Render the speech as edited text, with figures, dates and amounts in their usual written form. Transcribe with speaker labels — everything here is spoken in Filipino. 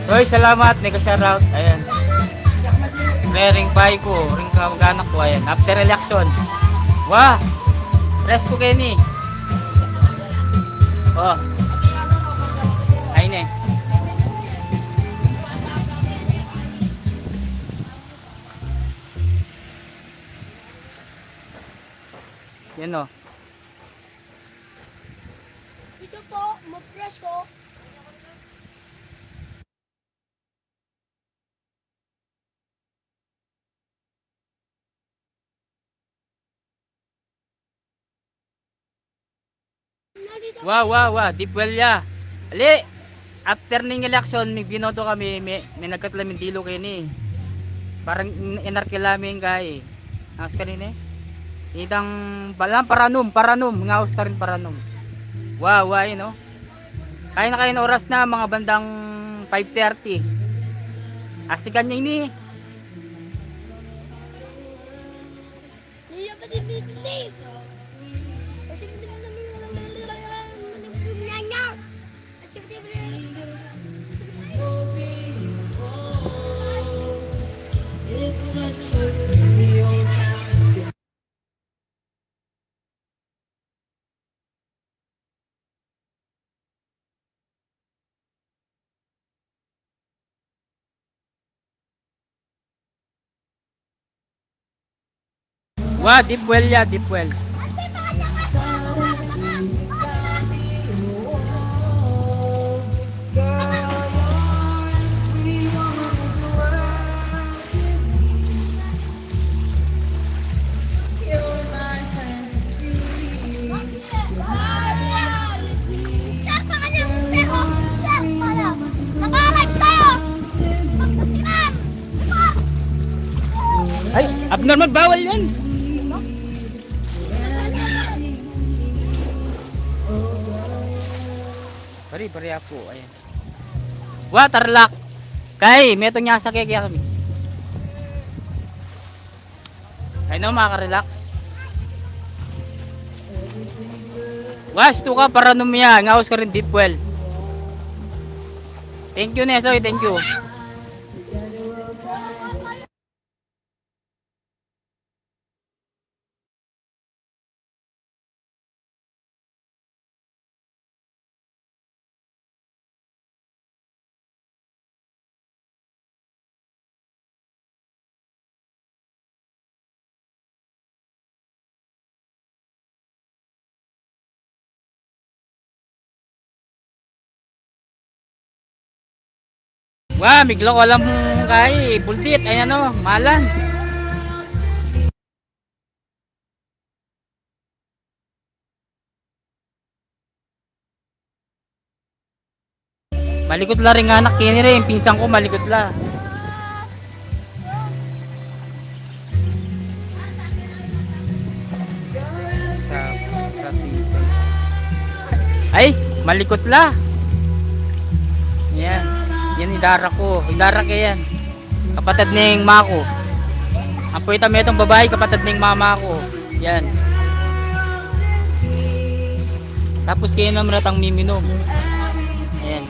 Speaker 1: Soy, salamat. Mega shoutout. Ayan. Ring pay ko. Ring kamag-anak ko. Ayan. After election. Wah! Press ko Kenny. Oh. Ayun eh. Yan o.
Speaker 2: Ito po, mag-press ko.
Speaker 1: Wow. Deep well ya. Ali. After ning election, may binoto kami. May nagkatlamin dilo kayo ni. Parang inarkilamin kay. Angas kanina eh. Itang balang paranum. Ngawas ka rin paranum. Wow, no. Kaya na kayo na oras na mga bandang 5:30. Asikan niya ini.
Speaker 2: Niya pa din bibili. Kasi hindi mo namin niya. Kasi
Speaker 1: Wow, deep well ya, deep well. Ay, abnormal bawal yan. Pari ako, ayan. Waterlock. Kay, meto niya sa kaya kami. Ay no, makaka-relax. Gusto ka para numiya, ngawas ka rin deep well. Thank you Nesoy, thank you. Wah, migla ko alam kay buldit, ayan o, malan. Malikot la rin anak kini rin, pinsang ko malikot la. Ay, malikot la. Yan. Yan idara ko. Idara ko yan. Kapatid ning mako. Ang puwita mo itong babae, kapatid ning mama ko. Yan. Tapos kayo naman natang miminom. Ayan.